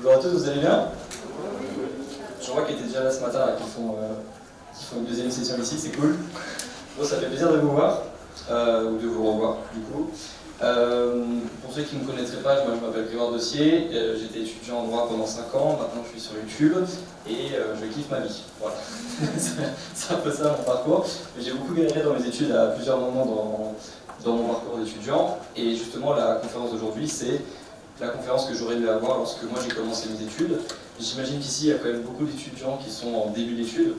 Bonjour à tous, vous allez bien? Je vois qu'ils étaient déjà là ce matin, là, qui font une deuxième session ici, c'est cool. Bon, ça fait plaisir de vous voir, ou de vous revoir du coup. Pour ceux qui ne me connaîtraient pas, moi, je m'appelle Grégoire Dossier, j'étais étudiant en droit pendant 5 ans, maintenant je suis sur YouTube et je kiffe ma vie. Voilà. C'est un peu ça mon parcours. J'ai beaucoup galéré dans mes études à plusieurs moments dans mon parcours d'étudiant, et justement la conférence d'aujourd'hui c'est la conférence que j'aurais aimé avoir lorsque moi j'ai commencé mes études. J'imagine qu'ici il y a quand même beaucoup d'étudiants qui sont en début d'études,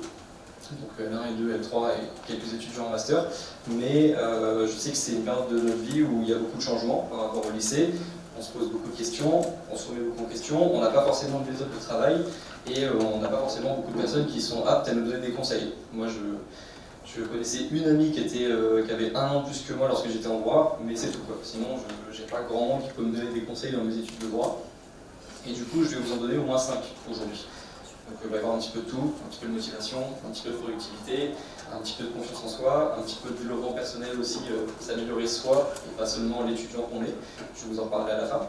donc L1, L2, L3 et quelques étudiants en master, mais je sais que c'est une période de notre vie où il y a beaucoup de changements par rapport au lycée. On se pose beaucoup de questions, on se remet beaucoup en question, on n'a pas forcément de méthode de travail et on n'a pas forcément beaucoup de personnes qui sont aptes à nous donner des conseils. Moi je connaissais une amie qui avait 1 an plus que moi lorsque j'étais en droit, mais c'est tout quoi. Sinon je n'ai pas grand monde qui peut me donner des conseils dans mes études de droit. Et du coup je vais vous en donner au moins 5 aujourd'hui. Donc il va y avoir un petit peu de tout, un petit peu de motivation, un petit peu de productivité, un petit peu de confiance en soi, un petit peu de développement personnel aussi, s'améliorer soi, et pas seulement l'étudiant qu'on est. Je vous en parlerai à la fin.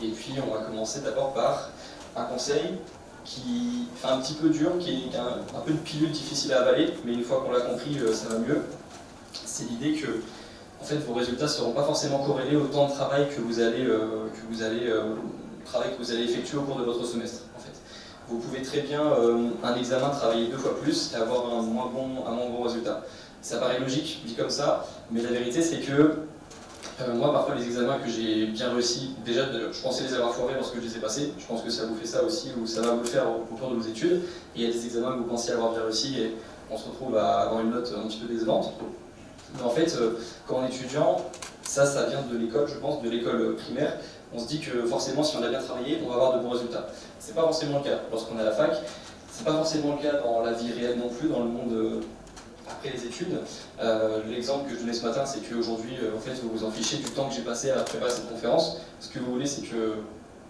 Et puis on va commencer d'abord par un conseil qui fait un petit peu dur, qui est un peu une pilule difficile à avaler, mais une fois qu'on l'a compris, ça va mieux. C'est l'idée que en fait, vos résultats ne seront pas forcément corrélés au temps de travail que vous allez effectuer au cours de votre semestre. En fait. Vous pouvez très bien, un examen, travailler 2 fois plus et avoir un moins bon résultat. Ça paraît logique, dit comme ça, mais la vérité c'est que moi, parfois, les examens que j'ai bien réussi, déjà, je pensais les avoir foirés lorsque je les ai passés. Je pense que ça vous fait ça aussi, ou ça va vous le faire au cours de vos études. Et il y a des examens que vous pensiez avoir bien réussi et on se retrouve à avoir une note un petit peu décevante. Mais en fait, quand on est étudiant, ça vient de l'école, je pense, de l'école primaire. On se dit que forcément, si on a bien travaillé, on va avoir de bons résultats. C'est pas forcément le cas lorsqu'on est à la fac. C'est pas forcément le cas dans la vie réelle non plus, dans le monde après les études. L'exemple que je donnais ce matin, c'est qu'aujourd'hui, en fait, vous vous en fichez du temps que j'ai passé à préparer cette conférence. Ce que vous voulez, c'est que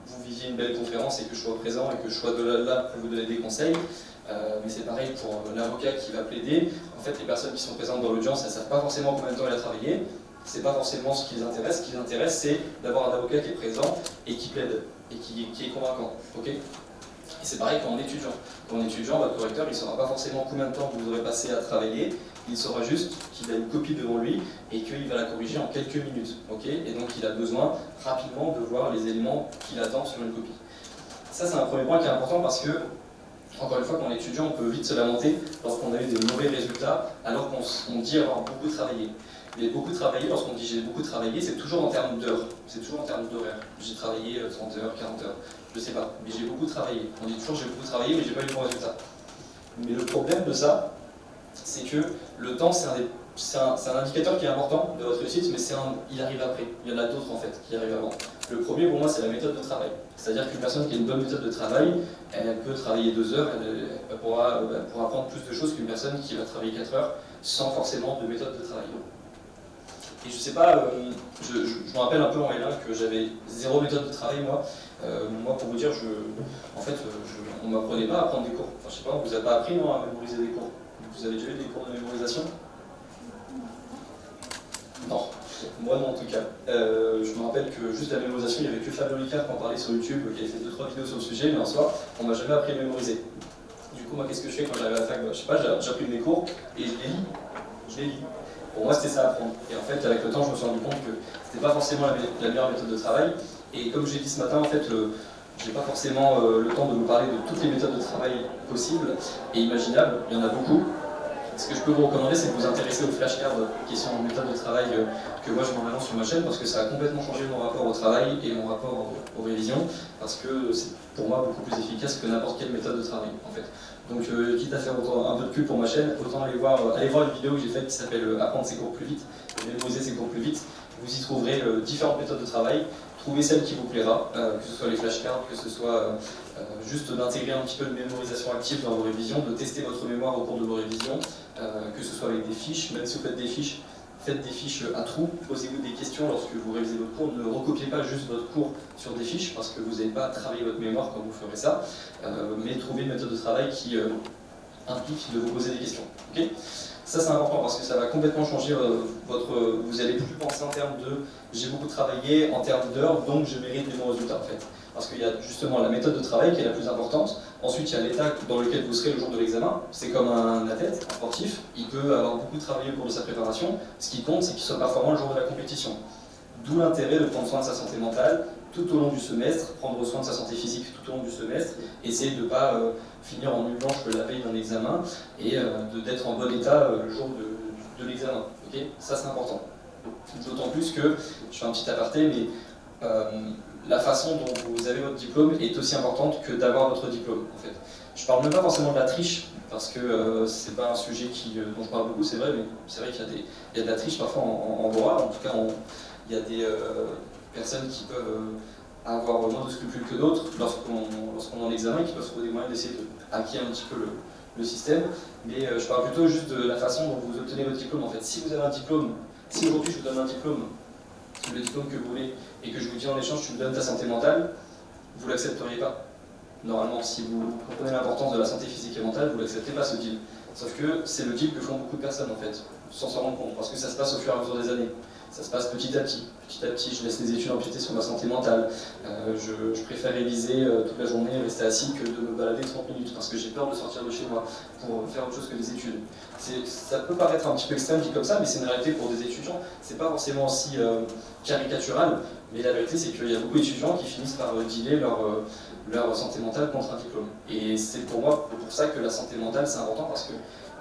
vous viviez une belle conférence et que je sois présent et que je sois là pour vous donner des conseils. Mais c'est pareil pour l'avocat qui va plaider. En fait, les personnes qui sont présentes dans l'audience, elles ne savent pas forcément combien de temps il a travaillé. C'est pas forcément ce qui les intéresse. Ce qui les intéresse, c'est d'avoir un avocat qui est présent et qui plaide et qui est convaincant. Okay, et c'est pareil quand on est étudiant. Quand on est étudiant, votre correcteur, il ne saura pas forcément combien de temps vous aurez passé à travailler. Il saura juste qu'il a une copie devant lui et qu'il va la corriger en quelques minutes. Okay, et donc il a besoin rapidement de voir les éléments qu'il attend sur une copie. Ça, c'est un premier point qui est important parce que, encore une fois, quand on est étudiant, on peut vite se lamenter lorsqu'on a eu des mauvais résultats alors qu'on dit avoir beaucoup travaillé. Mais beaucoup travaillé, lorsqu'on dit j'ai beaucoup travaillé, c'est toujours en termes d'heures, c'est toujours en termes d'horaire. J'ai travaillé 30 heures, 40 heures, je sais pas, mais j'ai beaucoup travaillé. On dit toujours j'ai beaucoup travaillé, mais j'ai pas eu de bons résultats. Mais le problème de ça, c'est que le temps, c'est un indicateur qui est important de votre réussite, mais il arrive après. Il y en a d'autres en fait qui arrivent avant. Le premier pour moi, c'est la méthode de travail. C'est-à-dire qu'une personne qui a une bonne méthode de travail, elle peut travailler 2 heures, elle pourra apprendre plus de choses qu'une personne qui va travailler 4 heures sans forcément de méthode de travail. Et je sais pas, je me rappelle un peu en L1 que j'avais 0 méthode de travail moi. Moi pour vous dire, on ne m'apprenait pas à prendre des cours. Enfin, je sais pas, on vous a pas appris non, à mémoriser des cours. Vous avez déjà eu des cours de mémorisation? Non, moi non en tout cas. Je me rappelle que juste la mémorisation, il n'y avait que Fabien Licard qui en parlait sur YouTube, qui avait fait 2-3 vidéos sur le sujet, mais en soi, on m'a jamais appris à mémoriser. Du coup, moi qu'est-ce que je fais quand j'arrive à la fac? Je sais pas, j'imprime mes cours et je les lis. Pour moi, c'était ça à apprendre. Et en fait, avec le temps, je me suis rendu compte que c'était pas forcément la meilleure méthode de travail. Et comme j'ai dit ce matin, en fait, j'ai pas forcément le temps de vous parler de toutes les méthodes de travail possibles et imaginables. Il y en a beaucoup. Ce que je peux vous recommander, c'est de vous intéresser aux flashcards, qui sont une méthode de travail que moi je mets en avant sur ma chaîne, parce que ça a complètement changé mon rapport au travail et mon rapport aux révisions, parce que c'est pour moi beaucoup plus efficace que n'importe quelle méthode de travail, en fait. Donc, quitte à faire un peu de pub pour ma chaîne, autant allez voir une vidéo que j'ai faite qui s'appelle Apprendre ses cours plus vite, mémoriser ses cours plus vite. Vous y trouverez différentes méthodes de travail. Trouvez celle qui vous plaira, que ce soit les flashcards, que ce soit juste d'intégrer un petit peu de mémorisation active dans vos révisions, de tester votre mémoire au cours de vos révisions, que ce soit avec des fiches, même si vous faites des fiches à trous, posez-vous des questions lorsque vous révisez votre cours, ne recopiez pas juste votre cours sur des fiches parce que vous n'allez pas travailler votre mémoire quand vous ferez ça, mais trouvez une méthode de travail qui implique de vous poser des questions. Okay, ça c'est important parce que ça va complètement changer vous allez plus penser en termes de j'ai beaucoup travaillé, en termes d'heures, donc je mérite des bons résultats en fait. Parce qu'il y a justement la méthode de travail qui est la plus importante. Ensuite, il y a l'état dans lequel vous serez le jour de l'examen. C'est comme un athlète, un sportif. Il peut avoir beaucoup travaillé au cours de sa préparation. Ce qui compte, c'est qu'il soit performant le jour de la compétition. D'où l'intérêt de prendre soin de sa santé mentale tout au long du semestre, prendre soin de sa santé physique tout au long du semestre, essayer de ne pas finir en nuit blanche la veille d'un examen et d'être en bon état le jour de l'examen. Okay, ça, c'est important. D'autant plus que, je fais un petit aparté, mais la façon dont vous avez votre diplôme est aussi importante que d'avoir votre diplôme. En fait. Je ne parle même pas forcément de la triche, parce que c'est pas un sujet dont je parle beaucoup, c'est vrai, mais c'est vrai qu'il y a de la triche parfois en Bora. En tout cas, il y a des personnes qui peuvent avoir moins de scrupules que d'autres lorsqu'on est en examen, qui peuvent trouver des moyens d'essayer de hacker un petit peu le système. Mais je parle plutôt juste de la façon dont vous obtenez votre diplôme. En fait, si vous avez un diplôme, si aujourd'hui je vous donne un diplôme, le diplôme que vous voulez, et que je vous dis en échange tu me donnes ta santé mentale, vous ne l'accepteriez pas. Normalement, si vous comprenez l'importance de la santé physique et mentale, vous ne l'acceptez pas ce deal. Sauf que c'est le deal que font beaucoup de personnes en fait, sans s'en rendre compte, parce que ça se passe au fur et à mesure des années. Ça se passe petit à petit. Petit à petit, je laisse les études empiéter sur ma santé mentale. Je préfère réviser toute la journée, rester assis, que de me balader 30 minutes, parce que j'ai peur de sortir de chez moi pour faire autre chose que des études. Ça peut paraître un petit peu extrême dit comme ça, mais c'est une réalité pour des étudiants. C'est pas forcément aussi caricatural, mais la vérité c'est qu'il y a beaucoup d'étudiants qui finissent par dealer leur santé mentale contre un diplôme. Et c'est pour moi pour ça que la santé mentale c'est important, parce que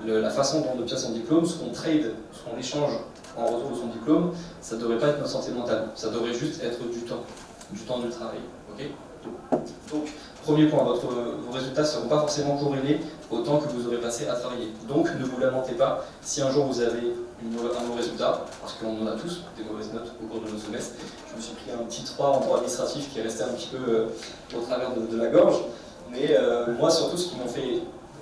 la façon dont on obtient son diplôme, ce qu'on trade, ce qu'on échange en retour de son diplôme, ça ne devrait pas être notre santé mentale, ça devrait juste être du temps de travail. Okay, donc, premier point, vos résultats ne seront pas forcément corrélés au temps que vous aurez passé à travailler. Donc, ne vous lamentez pas si un jour vous avez un mauvais résultat, parce qu'on en a tous des mauvaises notes au cours de nos semestres. Je me suis pris un petit 3 en droit administratif qui est resté un petit peu au travers de la gorge, mais moi surtout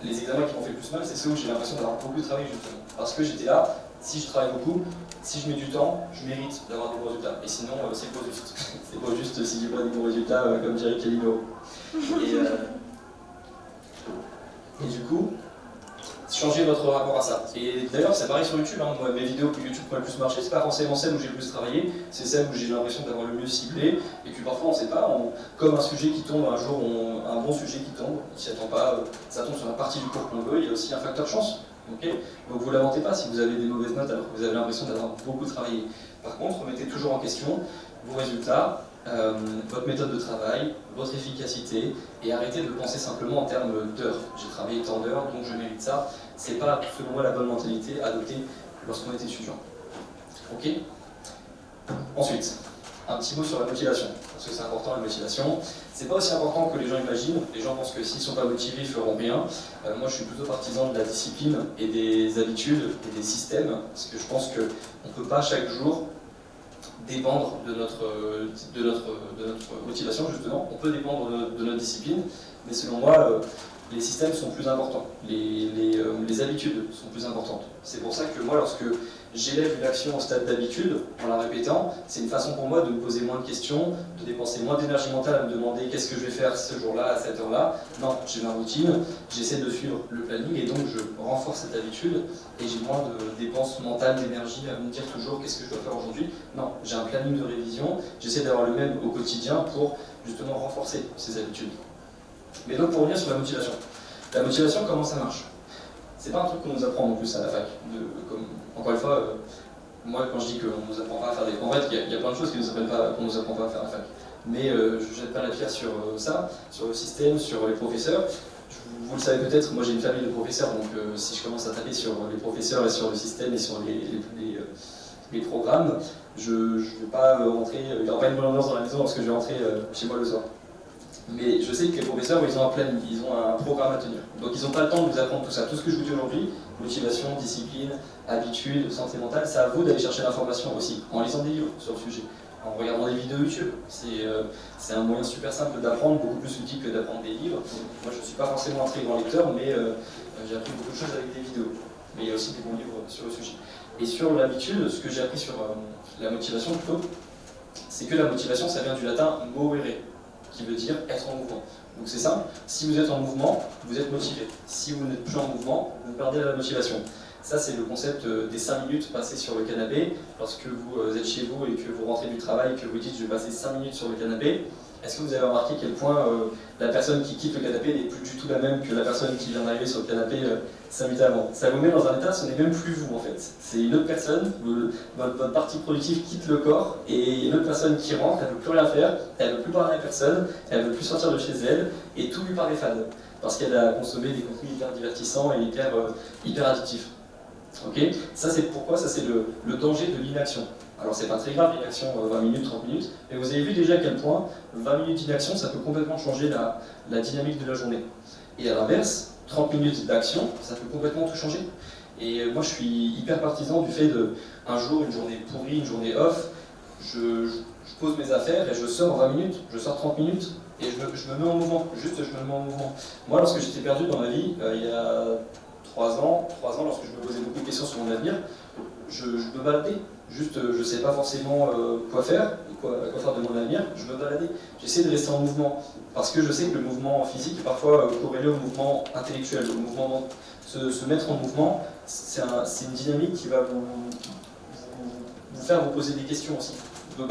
les examens qui m'ont fait le plus mal, c'est ceux où j'ai l'impression d'avoir beaucoup travaillé justement. Parce que j'étais là, si je travaille beaucoup, si je mets du temps, je mérite d'avoir des bons résultats. Et sinon, c'est pas juste. C'est pas juste si j'ai pas des bons résultats, comme dirait Calino. Et du coup, changez votre rapport à ça. Et d'ailleurs, c'est pareil sur YouTube. Hein. Moi, mes vidéos que YouTube prend le plus marché, c'est pas forcément celles où j'ai le plus travaillé, c'est celles où j'ai l'impression d'avoir le mieux ciblé. Et puis parfois, on sait pas, comme un sujet qui tombe, un jour, un bon sujet qui tombe, on s'y attend pas, ça tombe sur la partie du cours qu'on veut, il y a aussi un facteur chance. Okay, donc vous ne lamentez pas si vous avez des mauvaises notes alors que vous avez l'impression d'avoir beaucoup travaillé. Par contre, remettez toujours en question vos résultats, votre méthode de travail, votre efficacité, et arrêtez de penser simplement en termes d'heures. J'ai travaillé tant d'heures, donc je mérite ça. C'est pas, selon moi, la bonne mentalité adoptée lorsqu'on est étudiant. Ok. Ensuite, un petit mot sur la motivation, parce que c'est important la motivation. C'est pas aussi important que les gens imaginent. Les gens pensent que s'ils sont pas motivés, ils feront rien. Moi, je suis plutôt partisan de la discipline et des habitudes et des systèmes, parce que je pense qu'on ne peut pas chaque jour dépendre de notre motivation, justement. On peut dépendre de notre discipline, mais selon moi, les systèmes sont plus importants, les habitudes sont plus importantes. C'est pour ça que moi, lorsque j'élève une action au stade d'habitude, en la répétant, c'est une façon pour moi de me poser moins de questions, de dépenser moins d'énergie mentale à me demander qu'est-ce que je vais faire ce jour-là, à cette heure-là. Non, j'ai ma routine, j'essaie de suivre le planning et donc je renforce cette habitude et j'ai moins de dépenses mentales, d'énergie à me dire toujours qu'est-ce que je dois faire aujourd'hui. Non, j'ai un planning de révision, j'essaie d'avoir le même au quotidien pour justement renforcer ces habitudes. Mais donc pour revenir sur la motivation, comment ça marche? C'est pas un truc qu'on nous apprend non plus à la fac. Encore une fois, moi quand je dis qu'on nous apprend pas à faire des... En fait, il y a plein de choses qu'on nous apprend pas à faire à la fac. Mais je jette pas la pierre sur ça, sur le système, sur les professeurs. Vous le savez peut-être, moi j'ai une famille de professeurs, donc si je commence à taper sur les professeurs et sur le système et sur les programmes, je ne vais pas rentrer, il n'y aura pas une bonne ambiance dans la maison lorsque je vais rentrer chez moi le soir. Mais je sais que les professeurs, ils ont un planning, ils ont un programme à tenir. Donc ils n'ont pas le temps de vous apprendre tout ça. Tout ce que je vous dis aujourd'hui, motivation, discipline, habitude, santé mentale, c'est à vous d'aller chercher l'information aussi, en lisant des livres sur le sujet, en regardant des vidéos YouTube. C'est un moyen super simple d'apprendre, beaucoup plus utile que d'apprendre des livres. Moi je ne suis pas forcément un très grand lecteur, mais j'ai appris beaucoup de choses avec des vidéos. Mais il y a aussi des bons livres sur le sujet. Et sur l'habitude, ce que j'ai appris sur la motivation plutôt, c'est que la motivation, ça vient du latin movere, qui veut dire être en mouvement. Donc c'est simple, si vous êtes en mouvement, vous êtes motivé. Si vous n'êtes plus en mouvement, vous perdez la motivation. Ça c'est le concept des 5 minutes passées sur le canapé. Lorsque vous êtes chez vous et que vous rentrez du travail et que vous dites je vais passer 5 minutes sur le canapé, Est-ce que vous avez remarqué à quel point la personne qui quitte le canapé n'est plus du tout la même que la personne qui vient d'arriver sur le canapé 5 minutes avant? Ça vous met dans un état, ce n'est même plus vous en fait. C'est une autre personne, votre partie productive quitte le corps, et une autre personne qui rentre, elle ne veut plus rien faire, elle ne veut plus parler à personne, elle ne veut plus sortir de chez elle, et tout lui paraît fade. Parce qu'elle a consommé des contenus hyper divertissants et hyper addictifs. Okay, ça c'est pourquoi, ça c'est le danger de l'inaction. Alors c'est pas très grave l'inaction 20 minutes, 30 minutes, mais vous avez vu déjà à quel point 20 minutes d'inaction ça peut complètement changer la dynamique de la journée. Et à l'inverse, 30 minutes d'action, ça peut complètement tout changer. Et moi je suis hyper partisan du fait de un jour, une journée pourrie, une journée off, je pose mes affaires et je sors 20 minutes, je sors 30 minutes et je me mets en mouvement, juste je me mets en mouvement. Moi lorsque j'étais perdu dans ma vie, il y a 3 ans, lorsque je me posais beaucoup de questions sur mon avenir, je me baladais. Juste, je ne sais pas forcément quoi faire de mon avenir, je me baladais. J'essaie de rester en mouvement, parce que je sais que le mouvement physique est parfois corrélé au mouvement intellectuel. Le mouvement, se mettre en mouvement, c'est une dynamique qui va vous faire vous poser des questions aussi.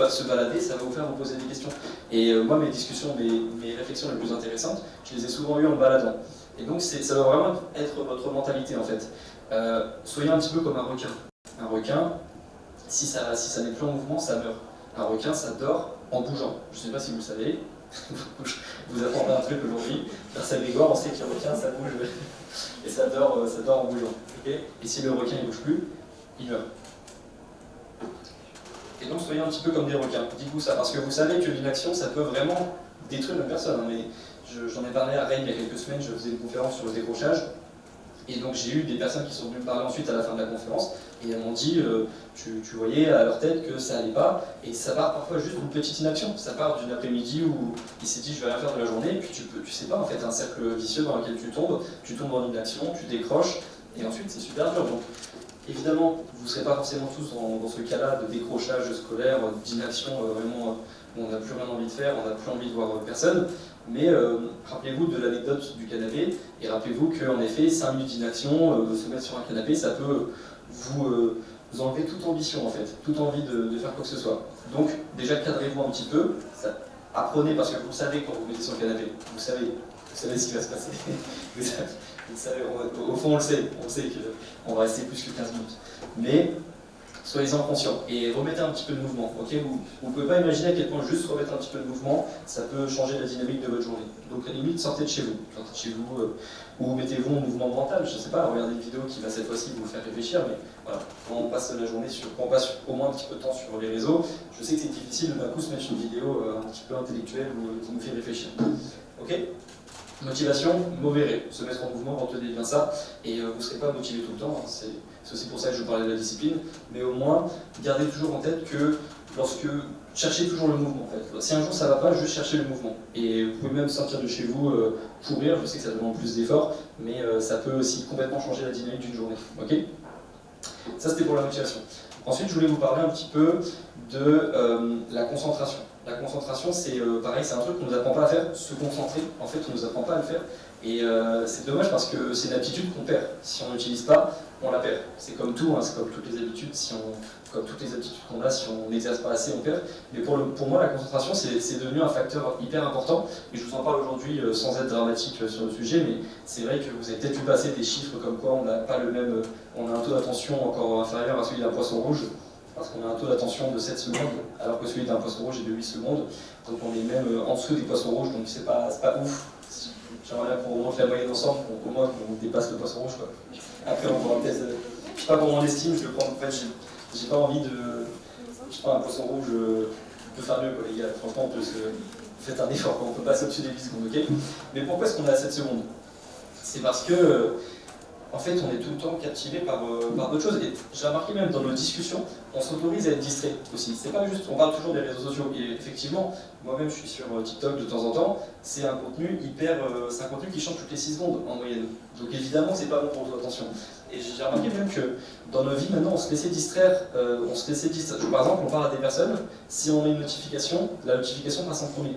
Se balader, ça va vous faire vous poser des questions. Et moi, mes discussions, mes réflexions les plus intéressantes, je les ai souvent eues en me baladant. Et donc ça doit vraiment être votre mentalité en fait. Soyez un petit peu comme un requin. Un requin, si ça n'est plus en mouvement, ça meurt. Un requin, ça dort en bougeant. Je ne sais pas si vous le savez, je vous apprendrai un truc aujourd'hui. Grâce à Grégoire, on sait que le requin, ça bouge, et ça dort en bougeant. Okay, et si le requin ne bouge plus, il meurt. Et donc soyez un petit peu comme des requins, dites-vous ça, parce que vous savez que l'inaction, ça peut vraiment détruire une personne. Mais j'en ai parlé à Rennes il y a quelques semaines, je faisais une conférence sur le décrochage, et donc j'ai eu des personnes qui sont venues me parler ensuite à la fin de la conférence, et elles m'ont dit, tu voyais à leur tête que ça allait pas, et ça part parfois juste d'une petite inaction, ça part d'une après-midi où il s'est dit je vais rien faire de la journée, et puis tu sais pas, en fait, un cercle vicieux dans lequel tu tombes en inaction, tu décroches, et ensuite c'est super dur. Donc, évidemment, vous ne serez pas forcément tous dans ce cas-là de décrochage scolaire, d'inaction vraiment où on n'a plus rien envie de faire, on n'a plus envie de voir personne, mais rappelez-vous de l'anecdote du canapé, et rappelez-vous qu'en effet, 5 minutes d'inaction, se mettre sur un canapé, ça peut vous enlever toute ambition en fait, toute envie de faire quoi que ce soit. Donc déjà cadrez-vous un petit peu, apprenez parce que vous savez quand vous vous mettez sur le canapé, vous savez ce qui va se passer. Vous savez, au fond on le sait qu'on va rester plus que 15 minutes. Mais soyez-en conscients et remettez un petit peu de mouvement. Okay, vous ne pouvez pas imaginer à quel point juste remettre un petit peu de mouvement, ça peut changer la dynamique de votre journée. Donc à la limite, sortez de chez vous. Ou mettez-vous en mouvement mental, je ne sais pas, regardez une vidéo qui va cette fois-ci vous faire réfléchir, mais voilà, quand on passe la journée quand on passe au moins un petit peu de temps sur les réseaux, je sais que c'est difficile de d'un coup se mettre une vidéo un petit peu intellectuelle ou qui nous fait réfléchir. Ok ? Motivation, mauvais se mettre en mouvement, retenez bien ça, et vous ne serez pas motivé tout le temps, hein, c'est aussi pour ça que je parlais de la discipline, mais au moins, gardez toujours en tête que cherchez toujours le mouvement en fait. Si un jour ça ne va pas, juste cherchez le mouvement. Et vous pouvez même sortir de chez vous, courir, je sais que ça demande plus d'efforts, mais ça peut aussi complètement changer la dynamique d'une journée. Ok ? Ça c'était pour la motivation. Ensuite, je voulais vous parler un petit peu de la concentration. La concentration, c'est pareil, c'est un truc qu'on ne nous apprend pas à faire, se concentrer, en fait, on ne nous apprend pas à le faire. Et c'est dommage parce que c'est une habitude qu'on perd. Si on n'utilise pas, on la perd. C'est comme tout, hein, c'est comme toutes les habitudes, comme toutes les habitudes qu'on a, si on n'exerce pas assez, on perd. Mais pour moi, la concentration, c'est devenu un facteur hyper important. Et je vous en parle aujourd'hui sans être dramatique sur le sujet, mais c'est vrai que vous avez peut-être vu passer des chiffres comme quoi on n'a pas le même, on a un taux d'attention encore inférieur à celui d'un poisson rouge, parce qu'on a un taux d'attention de 7 secondes, alors que celui d'un poisson rouge est de 8 secondes. Donc on est même en dessous des poissons rouges, donc c'est pas ouf. J'aimerais bien qu'on remonte la moyenne ensemble, au moins qu'on dépasse le poisson rouge, quoi. Après on pourra peut-être... je sais pas pour mon estime, je le prends, en fait j'ai pas envie de... Je sais pas, un poisson rouge peut faire mieux, quoi, les gars. Franchement, faites un effort, quoi. On peut passer au-dessus des 8 secondes, ok? Mais pourquoi est-ce qu'on est à 7 secondes? C'est parce que... en fait, on est tout le temps captivé par d'autres choses. Et j'ai remarqué même dans nos discussions, on s'autorise à être distrait aussi. C'est pas juste, on parle toujours des réseaux sociaux. Et effectivement, moi-même, je suis sur TikTok de temps en temps. C'est un contenu c'est un contenu qui change toutes les 6 secondes en moyenne. Donc évidemment, c'est pas bon pour votre attention. Et j'ai remarqué même que dans nos vies, maintenant, on se laissait distraire. Par exemple, on parle à des personnes. Si on a une notification, la notification passe en premier.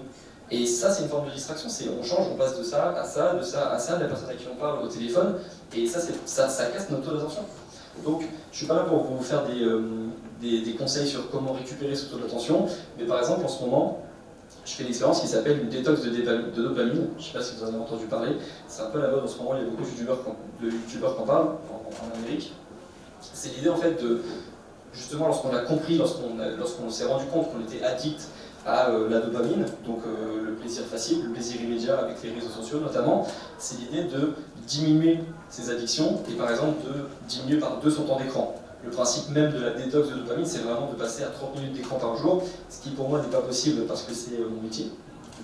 Et ça, c'est une forme de distraction, on change, on passe de ça à ça, de ça à ça, de la personne à qui on parle au téléphone, et ça casse notre taux d'attention. Donc, je ne suis pas là pour vous faire des conseils sur comment récupérer ce taux d'attention, mais par exemple, en ce moment, je fais une expérience qui s'appelle une détox de dopamine. Je ne sais pas si vous en avez entendu parler. C'est un peu la mode en ce moment, il y a beaucoup de youtubeurs qui en parlent en Amérique. C'est l'idée en fait de, justement lorsqu'on a compris, lorsqu'on s'est rendu compte qu'on était addict à la dopamine, donc le plaisir facile, le plaisir immédiat avec les réseaux sociaux notamment, c'est l'idée de diminuer ces addictions et par exemple de diminuer par 2 son temps d'écran. Le principe même de la détox de dopamine, c'est vraiment de passer à 30 minutes d'écran par jour, ce qui pour moi n'est pas possible parce que c'est mon métier.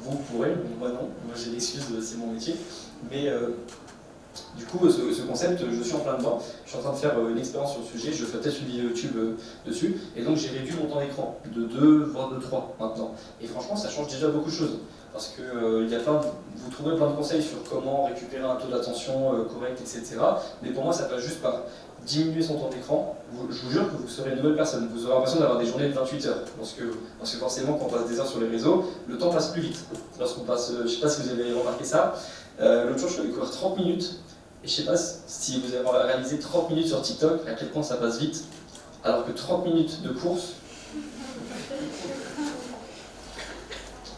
Vous pourrez, mais moi non, moi j'ai l'excuse, c'est mon métier. Mais du coup, ce concept, je suis en plein dedans. Je suis en train de faire une expérience sur le sujet, je fais peut-être une vidéo YouTube dessus, et donc j'ai réduit mon temps d'écran de 2, voire de 3 maintenant. Et franchement, ça change déjà beaucoup de choses. Parce que vous trouverez plein de conseils sur comment récupérer un taux d'attention correct, etc. Mais pour moi, ça passe juste par diminuer son temps d'écran. Je vous jure que vous serez une nouvelle personne. Vous aurez l'impression d'avoir des journées de 28 heures. Parce que forcément, quand on passe des heures sur les réseaux, le temps passe plus vite. Lorsqu'on passe, je ne sais pas si vous avez remarqué ça, l'autre jour, je suis allé courir 30 minutes. Et je ne sais pas si vous avez réalisé 30 minutes sur TikTok, à quel point ça passe vite. Alors que 30 minutes de course,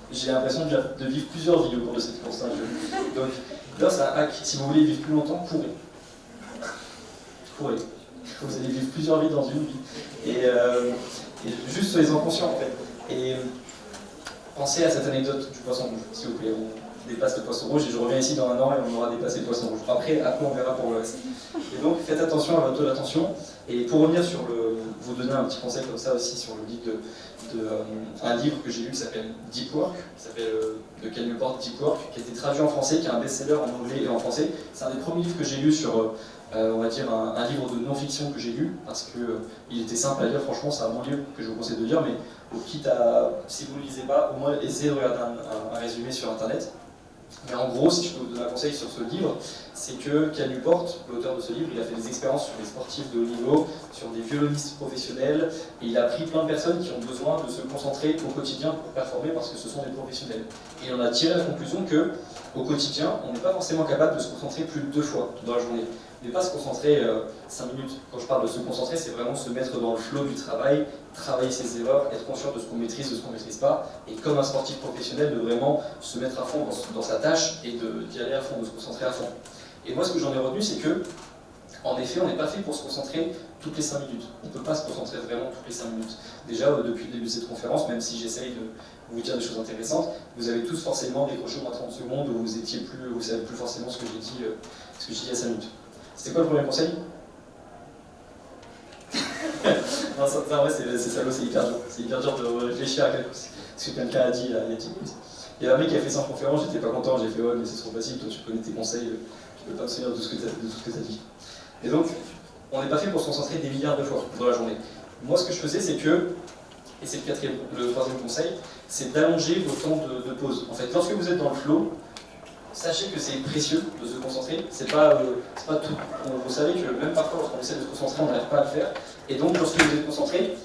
j'ai l'impression de vivre plusieurs vies au cours de cette course. Donc là, c'est un hack. Si vous voulez vivre plus longtemps, courez. Courez. Vous allez vivre plusieurs vies dans une vie. Et juste soyez-en conscients, en fait. Et pensez à cette anecdote du poisson rouge, s'il vous plaît. On dépasse le poisson rouge et je reviens ici dans 1 an et on aura dépassé le poisson rouge. Après on verra pour le reste. Et donc, faites attention à votre taux d'attention. Et pour revenir sur vous donner un petit conseil comme ça aussi sur le livre un livre que j'ai lu qui s'appelle Deep Work, qui s'appelle de Cal Newport, Deep Work, qui a été traduit en français, qui est un best-seller en anglais et en français. C'est un des premiers livres que j'ai lu sur, on va dire, un livre de non-fiction que j'ai lu, parce qu'il était simple à lire, franchement, c'est un bon livre que je vous conseille de lire, mais quitte à, si vous ne le lisez pas, au moins essayez de regarder un résumé sur Internet. Mais en gros, si je peux vous donner un conseil sur ce livre, c'est que Cal Newport, l'auteur de ce livre, il a fait des expériences sur des sportifs de haut niveau, sur des violonistes professionnels, et il a pris plein de personnes qui ont besoin de se concentrer au quotidien pour performer parce que ce sont des professionnels. Et on a tiré la conclusion que, au quotidien, on n'est pas forcément capable de se concentrer plus de 2 fois dans la journée. Mais pas se concentrer 5 minutes. Quand je parle de se concentrer, c'est vraiment se mettre dans le flow du travail, travailler ses erreurs, être conscient de ce qu'on maîtrise, de ce qu'on ne maîtrise pas, et comme un sportif professionnel, de vraiment se mettre à fond dans sa tâche et d'y aller à fond, de se concentrer à fond. Et moi, ce que j'en ai retenu, c'est que, en effet, on n'est pas fait pour se concentrer toutes les 5 minutes. On ne peut pas se concentrer vraiment toutes les 5 minutes. Déjà, depuis le début de cette conférence, même si j'essaye de vous dire des choses intéressantes, vous avez tous forcément décroché au moins 30 secondes où vous ne savez plus forcément ce que j'ai dit il y a 5 minutes. C'était quoi le premier conseil? Non, en vrai, c'est salaud, c'est hyper dur. C'est hyper dur de réfléchir à ce que quelqu'un a dit il y a 10 minutes. Il y a un mec qui a fait ça en conférence, j'étais pas content, j'ai fait ouais, mais c'est trop facile, toi tu connais tes conseils, tu peux pas te souvenir de tout ce que tu as dit. Et donc, on n'est pas fait pour se concentrer des milliards de fois dans la journée. Moi, ce que je faisais, c'est que, et c'est le 3e conseil, c'est d'allonger vos temps de pause. En fait, lorsque vous êtes dans le flow, sachez que c'est précieux de se concentrer, c'est pas tout. Vous savez que même parfois lorsqu'on essaie de se concentrer, on n'arrive pas à le faire. Et donc lorsque vous êtes concentré,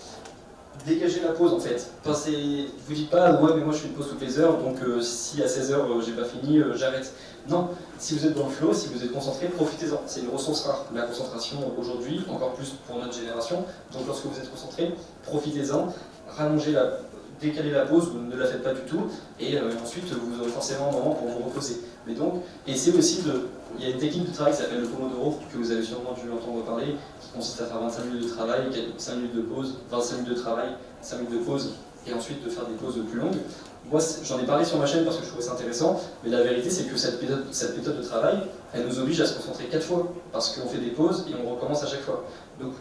dégagez la pause en fait. Vous dites pas ouais mais moi je fais une pause toutes les heures, donc si à 16h j'ai pas fini, j'arrête. Non, si vous êtes dans le flow, si vous êtes concentré, profitez-en. C'est une ressource rare, la concentration aujourd'hui, encore plus pour notre génération. Donc lorsque vous êtes concentré, profitez-en, décalez la pause, vous ne la faites pas du tout, et ensuite vous aurez forcément un moment pour vous reposer. Mais donc, essayez aussi il y a une technique de travail qui s'appelle le Pomodoro, que vous avez sûrement dû entendre parler, qui consiste à faire 25 minutes de travail, 5 minutes de pause, 25 minutes de travail, 5 minutes de pause, et ensuite de faire des pauses plus longues. Moi, j'en ai parlé sur ma chaîne parce que je trouvais ça intéressant, mais la vérité c'est que cette méthode de travail, elle nous oblige à se concentrer 4 fois, parce qu'on fait des pauses et on recommence à chaque fois. Donc,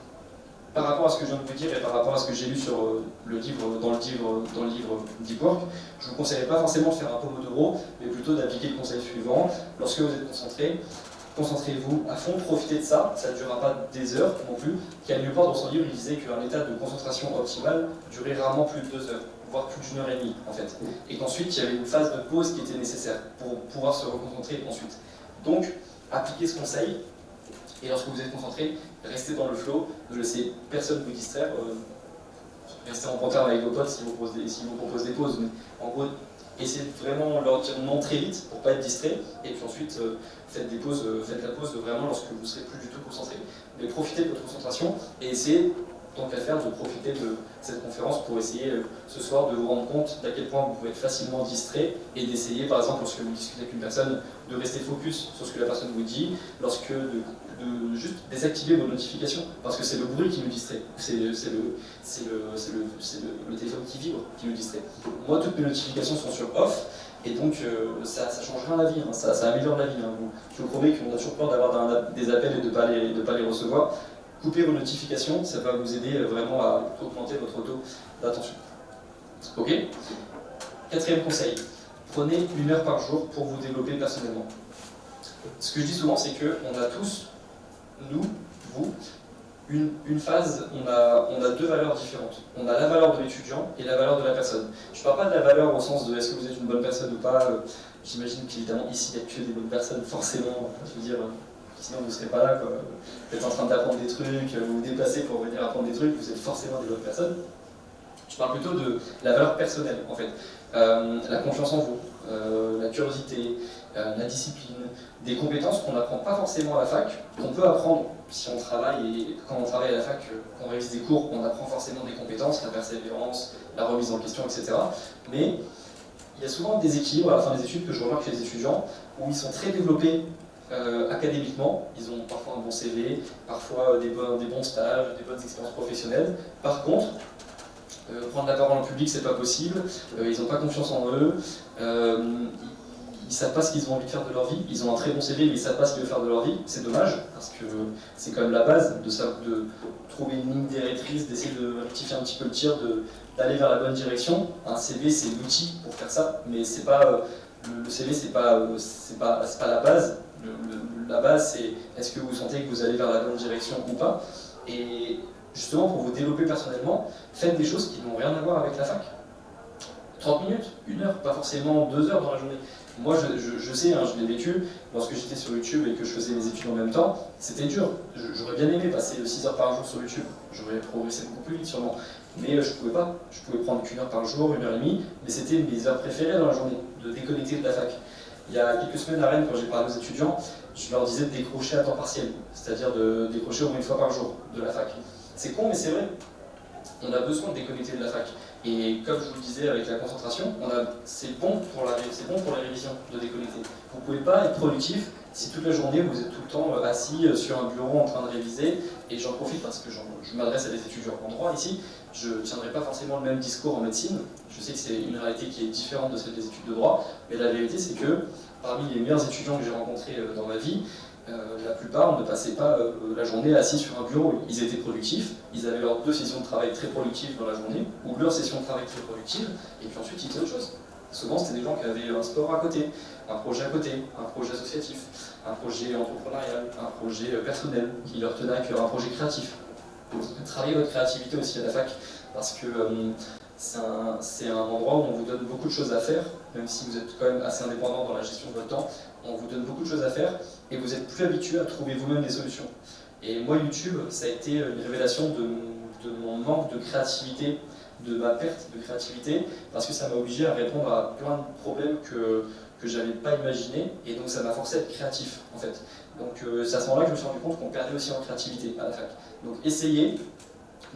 par rapport à ce que je viens de vous dire et par rapport à ce que j'ai lu sur dans le livre Deep Work, je ne vous conseillerais pas forcément de faire un Pomodoro, mais plutôt d'appliquer le conseil suivant. Lorsque vous êtes concentré, concentrez-vous à fond, profitez de ça, ça ne durera pas des heures non plus. Cal Newport, dans son livre, il disait qu'un état de concentration optimale durait rarement plus de 2 heures, voire plus d'1 heure et demie en fait. Et qu'ensuite, il y avait une phase de pause qui était nécessaire pour pouvoir se reconcentrer ensuite. Donc, appliquez ce conseil. Et lorsque vous êtes concentré, restez dans le flow, ne laissez personne vous distraire. Restez en bon terme avec vos potes s'ils vous proposent des pauses. Mais en gros, essayez de vraiment leur dire non très vite pour ne pas être distrait. Et puis ensuite, faites la pause vraiment lorsque vous ne serez plus du tout concentré. Mais profitez de votre concentration et essayez tant qu'à faire, de profiter de cette conférence pour essayer ce soir de vous rendre compte d'à quel point vous pouvez être facilement distrait et d'essayer, par exemple, lorsque vous discutez avec une personne, de rester focus sur ce que la personne vous dit, lorsque de juste désactiver vos notifications, parce que c'est le bruit qui nous distrait, c'est le téléphone qui vibre qui nous distrait. Moi, toutes mes notifications sont sur off, et donc ça change rien à la vie, hein, ça améliore la vie. Hein. Je vous promets qu'on a toujours peur d'avoir des appels et de ne pas les recevoir. Coupez vos notifications, ça va vous aider vraiment à augmenter votre taux d'attention. Ok ? Quatrième conseil, prenez 1 heure par jour pour vous développer personnellement. Ce que je dis souvent, c'est qu'on a tous, nous, vous, une phase, on a deux valeurs différentes. On a la valeur de l'étudiant et la valeur de la personne. Je ne parle pas de la valeur au sens de est-ce que vous êtes une bonne personne ou pas. J'imagine qu'évidemment ici il n'y a que des bonnes personnes, forcément. Je veux dire, sinon vous ne serez pas là, quoi. Vous êtes en train d'apprendre des trucs, vous vous déplacez pour venir apprendre des trucs, vous êtes forcément des bonnes personnes. Je parle plutôt de la valeur personnelle, en fait. La confiance en vous, la curiosité, la discipline, des compétences qu'on n'apprend pas forcément à la fac, qu'on peut apprendre si on travaille, et quand on travaille à la fac, qu'on révise des cours, on apprend forcément des compétences, la persévérance, la remise en question, etc. Mais il y a souvent des équilibres à la fin des études que je remarque chez les étudiants, où ils sont très développés académiquement, ils ont parfois un bon CV, parfois des bons stages, des bonnes expériences professionnelles. Par contre, prendre la parole en public, c'est pas possible, ils n'ont pas confiance en eux, ils savent pas ce qu'ils ont envie de faire de leur vie, ils ont un très bon CV mais ils savent pas ce qu'ils veulent faire de leur vie, c'est dommage, parce que c'est quand même la base de trouver une ligne directrice, d'essayer de rectifier un petit peu le tir, d'aller vers la bonne direction. Un CV c'est l'outil pour faire ça, mais c'est pas, le CV c'est pas la base, la base c'est est-ce que vous sentez que vous allez vers la bonne direction ou pas. Et justement, pour vous développer personnellement, faites des choses qui n'ont rien à voir avec la fac. 30 minutes, 1 heure, pas forcément 2 heures dans la journée. Moi, je sais, hein, je l'ai vécu, lorsque j'étais sur YouTube et que je faisais mes études en même temps, c'était dur. J'aurais bien aimé passer 6 heures par jour sur YouTube. J'aurais progressé beaucoup plus vite sûrement. Mais je pouvais pas. Je pouvais prendre qu'1 heure par jour, 1 heure et demie, mais c'était mes heures préférées dans la journée, de déconnecter de la fac. Il y a quelques semaines à Rennes, quand j'ai parlé aux étudiants, je leur disais de décrocher à temps partiel, c'est-à-dire de décrocher au moins 1 fois par jour de la fac. C'est con, mais c'est vrai. On a besoin de déconnecter de la fac. Et comme je vous le disais avec la concentration, c'est bon pour les révisions de déconnecter. Vous ne pouvez pas être productif si toute la journée vous êtes tout le temps assis sur un bureau en train de réviser. Et j'en profite parce que je m'adresse à des étudiants en droit ici. Je ne tiendrai pas forcément le même discours en médecine. Je sais que c'est une réalité qui est différente de celle des études de droit. Mais la vérité, c'est que parmi les meilleurs étudiants que j'ai rencontrés dans ma vie, la plupart ne passaient pas la journée assis sur un bureau. Ils étaient productifs, ils avaient leurs 2 sessions de travail très productives dans la journée, ou leur session de travail très productive, et puis ensuite ils faisaient autre chose. Souvent c'était des gens qui avaient un sport à côté, un projet à côté, un projet associatif, un projet entrepreneurial, un projet personnel qui leur tenait à cœur, un projet créatif. Travaillez votre créativité aussi à la fac, parce que c'est un endroit où on vous donne beaucoup de choses à faire, même si vous êtes quand même assez indépendant dans la gestion de votre temps, on vous donne beaucoup de choses à faire et vous êtes plus habitué à trouver vous-même des solutions. Et moi, YouTube, ça a été une révélation de mon manque de créativité, de ma perte de créativité, parce que ça m'a obligé à répondre à plein de problèmes que je n'avais pas imaginés, et donc ça m'a forcé à être créatif, en fait. Donc c'est à ce moment-là que je me suis rendu compte qu'on perdait aussi en créativité à la fac. Donc essayez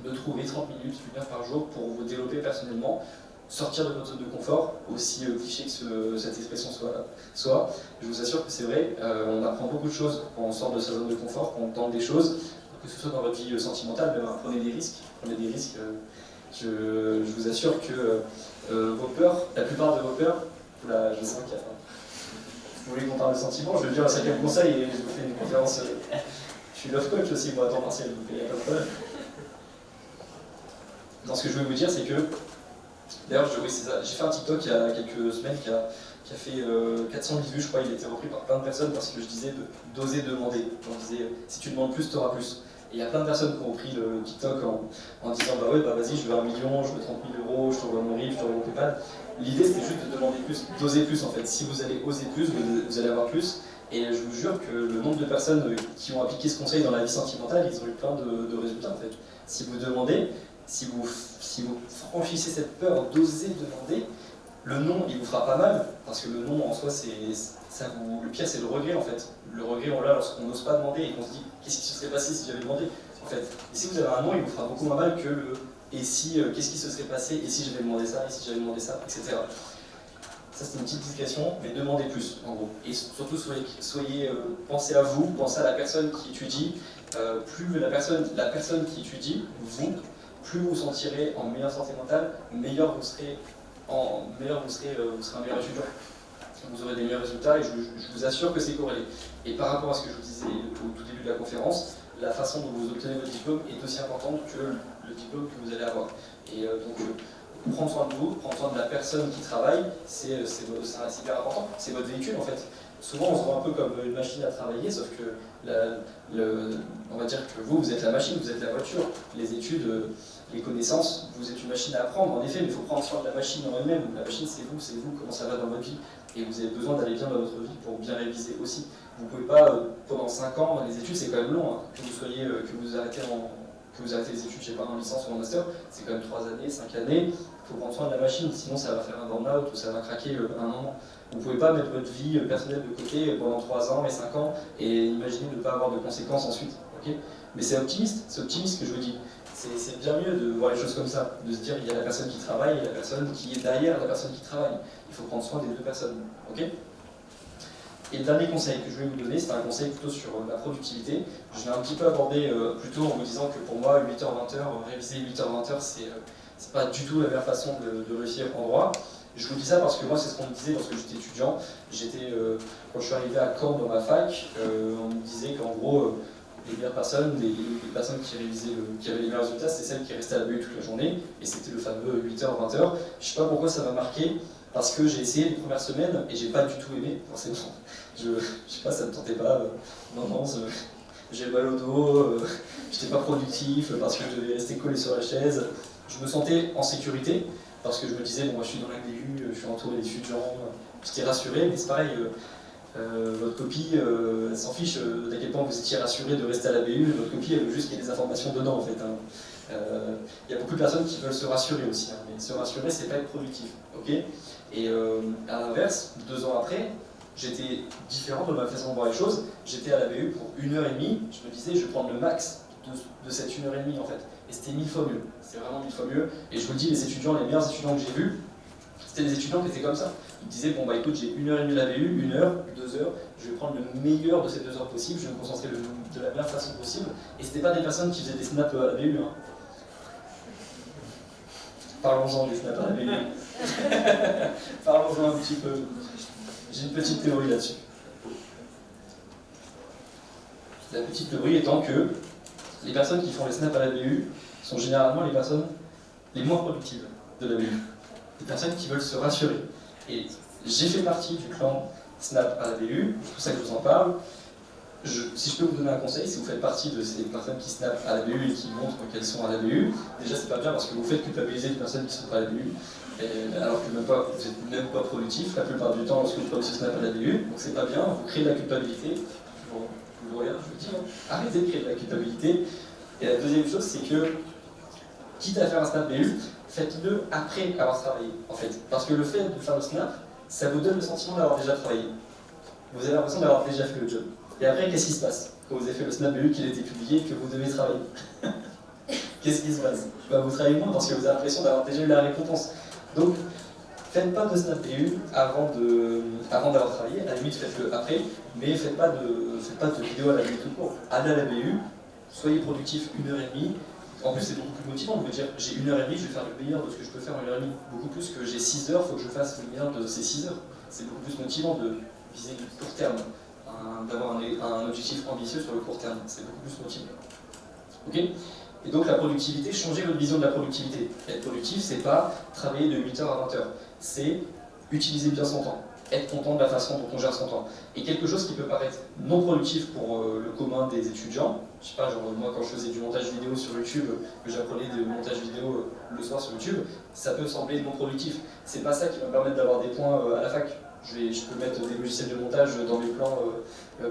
de trouver 30 minutes, 1 heure par jour pour vous développer personnellement, sortir de votre zone de confort, aussi cliché que cette expression soit. Je vous assure que c'est vrai, on apprend beaucoup de choses quand on sort de sa zone de confort, quand on tente des choses, que ce soit dans votre vie sentimentale, même prenez des risques. Je vous assure que vos peurs, la plupart de vos peurs, là, je sens qu'il y a... Vous voulez qu'on parle de sentiments, je vais dire un 5e conseil et je vous fais une conférence. Je suis love coach aussi, moi, à temps partiel, donc il n'y a pas de problème. Non, ce que je voulais vous dire, c'est que, d'ailleurs, j'ai fait un TikTok il y a quelques semaines qui a fait 400 000 vues, je crois. Il a été repris par plein de personnes parce que je disais d'oser demander. On disait, si tu demandes plus, tu auras plus. Et il y a plein de personnes qui ont repris le TikTok en disant, bah ouais, bah vas-y, je veux 1 million, je veux 30 000 euros, je t'envoie mon RIB, je t'envoie mon PayPal. L'idée, c'était juste de demander plus, d'oser plus en fait. Si vous allez oser plus, vous allez avoir plus. Et je vous jure que le nombre de personnes qui ont appliqué ce conseil dans la vie sentimentale, ils ont eu plein de résultats en fait. Si vous demandez, si vous franchissez cette peur d'oser demander, le non, il vous fera pas mal, parce que le non en soi, le pire c'est le regret en fait. Le regret on l'a lorsqu'on n'ose pas demander et qu'on se dit qu'est-ce qui se serait passé si j'avais demandé. en fait. Et si vous avez un non, il vous fera beaucoup moins mal que le et si, qu'est-ce qui se serait passé, et si j'avais demandé ça, et si j'avais demandé ça, etc. Ça c'est une petite discussion, mais demandez plus, en gros. Et surtout, pensez à vous, pensez à la personne qui étudie. Plus la personne qui étudie, plus vous vous sentirez en meilleure santé mentale, meilleur vous serez un meilleur étudiant. Vous aurez des meilleurs résultats et je vous assure que c'est corrélé. Et par rapport à ce que je vous disais au tout début de la conférence, la façon dont vous obtenez votre diplôme est aussi importante que le diplôme que vous allez avoir. Et prendre soin de vous, prendre soin de la personne qui travaille, c'est hyper important. C'est votre véhicule en fait. Souvent on se voit un peu comme une machine à travailler, sauf que on va dire que vous êtes la machine, vous êtes la voiture. Les études, les connaissances, vous êtes une machine à apprendre en effet, mais il faut prendre soin de la machine en elle-même. La machine c'est vous, comment ça va dans votre vie. Et vous avez besoin d'aller bien dans votre vie pour bien réviser aussi. Vous ne pouvez pas, pendant 5 ans, les études c'est quand même long, hein, que vous arrêtez les études, je sais pas, en licence ou en master, c'est quand même 3 années, 5 années, il faut prendre soin de la machine, sinon ça va faire un burn-out ou ça va craquer à un moment. Vous ne pouvez pas mettre votre vie personnelle de côté pendant 3 ans et 5 ans et imaginer de ne pas avoir de conséquences ensuite. Okay, mais c'est optimiste que je vous dis. C'est bien mieux de voir les choses comme ça, de se dire il y a la personne qui travaille et la personne qui est derrière la personne qui travaille. Il faut prendre soin des deux personnes. Okay, et le dernier conseil que je vais vous donner, c'est un conseil plutôt sur la productivité. Je l'ai un petit peu abordé plus tôt en vous disant que pour moi, 8h-20h, réviser 8h-20h, c'est pas du tout la meilleure façon de réussir en droit. Je vous dis ça parce que moi, c'est ce qu'on me disait lorsque j'étais étudiant. Quand je suis arrivé à Caen dans ma fac, on me disait qu'en gros, les meilleures personnes, les personnes qui avaient les meilleurs résultats, c'était celles qui restaient à la BU toute la journée, et c'était le fameux 8h-20h. Je sais pas pourquoi ça m'a marqué, parce que j'ai essayé les premières semaines et j'ai pas du tout aimé, forcément. Je sais pas, ça me tentait pas. J'ai mal au dos, j'étais pas productif parce que je devais rester collé sur la chaise. Je me sentais en sécurité parce que je me disais, bon, moi je suis dans la BU, je suis entouré d'étudiants, j'étais rassuré, mais c'est pareil. Votre copie, elle s'en fiche d'à quel point vous étiez rassuré de rester à la BU, votre copie, elle veut juste qu'il y ait des informations dedans en fait. Il y a beaucoup de personnes qui veulent se rassurer aussi, hein, mais se rassurer, c'est pas être productif. Okay, et à l'inverse, 2 ans après, j'étais différent de ma façon de voir les choses. J'étais à la BU pour 1h30, je me disais, je vais prendre le max de cette 1h30 en fait. Et c'était 1000 fois mieux, c'était vraiment 1000 fois mieux. Et je vous le dis, les meilleurs étudiants que j'ai vus, c'était des étudiants qui étaient comme ça. Ils disaient, bon bah écoute, j'ai 1h30 de la BU, 1 heure, 2 heures, je vais prendre le meilleur de ces 2 heures possibles, je vais me concentrer de la meilleure façon possible. Et c'était pas des personnes qui faisaient des snaps à la BU. Hein. Parlons-en des snaps à la BU. Parlons-en un petit peu. J'ai une petite théorie là-dessus. La petite théorie étant que les personnes qui font les snaps à la BU sont généralement les personnes les moins productives de la BU. Les personnes qui veulent se rassurer. Et j'ai fait partie du clan snap à la BU, c'est pour ça que je vous en parle. Si je peux vous donner un conseil, si vous faites partie de ces personnes qui snap à la BU et qui montrent qu'elles sont à la BU, déjà c'est pas bien parce que vous faites culpabiliser les personnes qui sont pas à la BU, alors que vous n'êtes même pas productif la plupart du temps lorsque vous faites ce snap à la BU, donc c'est pas bien, vous créez de la culpabilité. Vous voyez, je vous dis, arrêtez de créer de la culpabilité. Et la deuxième chose, c'est que, quitte à faire un snap BU, faites-le après avoir travaillé, en fait. Parce que le fait de faire le snap, ça vous donne le sentiment d'avoir déjà travaillé. Vous avez l'impression d'avoir déjà fait le job. Et après, qu'est-ce qui se passe quand vous avez fait le snap BU, qu'il a été publié, que vous devez travailler? Qu'est-ce qui se passe? Vous travaillez moins parce que vous avez l'impression d'avoir déjà eu la récompense. Donc, faites pas de snap BU avant d'avoir travaillé, à la limite faites-le après, mais faites pas de vidéo à la limite tout court. Allez à la BU, soyez productif 1h30. En plus, c'est beaucoup plus motivant de vous dire j'ai 1h30, je vais faire le meilleur de ce que je peux faire en 1h30. Beaucoup plus que j'ai 6 heures, il faut que je fasse le meilleur de ces 6 heures. C'est beaucoup plus motivant de viser du court terme, d'avoir un objectif ambitieux sur le court terme. C'est beaucoup plus motivant. Ok ? Et donc la productivité, changez votre vision de la productivité. Être productif, c'est pas travailler de 8h à 20h. C'est utiliser bien son temps. Être content de la façon dont on gère son temps. Et quelque chose qui peut paraître non productif pour le commun des étudiants, je sais pas, genre moi quand je faisais du montage vidéo sur YouTube, que j'apprenais du montage vidéo le soir sur YouTube, ça peut sembler non productif. C'est pas ça qui va me permettre d'avoir des points à la fac. Je peux mettre des logiciels de montage dans mes plans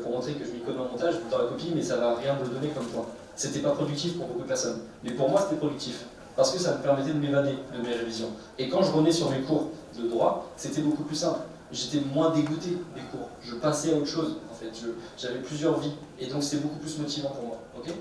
pour montrer que je m'y connais en montage dans la copie, mais ça va rien me donner comme point. C'était pas productif pour beaucoup de personnes. Mais pour moi, c'était productif. Parce que ça me permettait de m'évader de mes révisions. Et quand je revenais sur mes cours de droit, c'était beaucoup plus simple. j'étais moins dégoûté des cours. Je passais à autre chose, en fait. J'avais plusieurs vies, et donc c'est beaucoup plus motivant pour moi. Ok,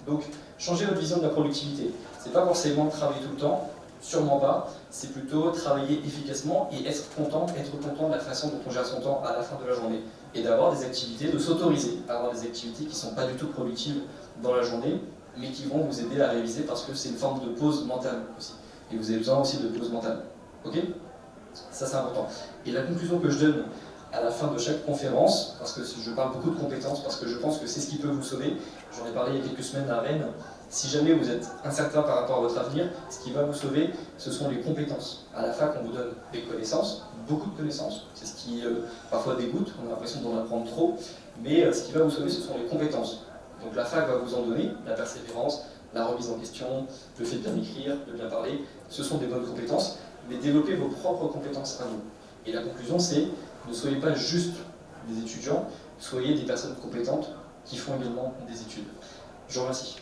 donc, changer votre vision de la productivité. C'est pas forcément travailler tout le temps, sûrement pas. C'est plutôt travailler efficacement et être content de la façon dont on gère son temps à la fin de la journée. Et d'avoir des activités, de s'autoriser à avoir des activités qui ne sont pas du tout productives dans la journée, mais qui vont vous aider à réviser parce que c'est une forme de pause mentale aussi. Et vous avez besoin aussi de pause mentale. Ok? Ça, c'est important. Et la conclusion que je donne à la fin de chaque conférence, parce que je parle beaucoup de compétences, parce que je pense que c'est ce qui peut vous sauver. J'en ai parlé il y a quelques semaines à Rennes. Si jamais vous êtes incertain par rapport à votre avenir, ce qui va vous sauver, ce sont les compétences. À la fac, on vous donne des connaissances, beaucoup de connaissances. C'est ce qui parfois dégoûte, on a l'impression d'en apprendre trop. Mais ce qui va vous sauver, ce sont les compétences. Donc la fac va vous en donner, la persévérance, la remise en question, le fait de bien écrire, de bien parler. Ce sont des bonnes compétences, mais développez vos propres compétences à vous. Et la conclusion, c'est ne soyez pas juste des étudiants, soyez des personnes compétentes qui font également des études. Je vous remercie.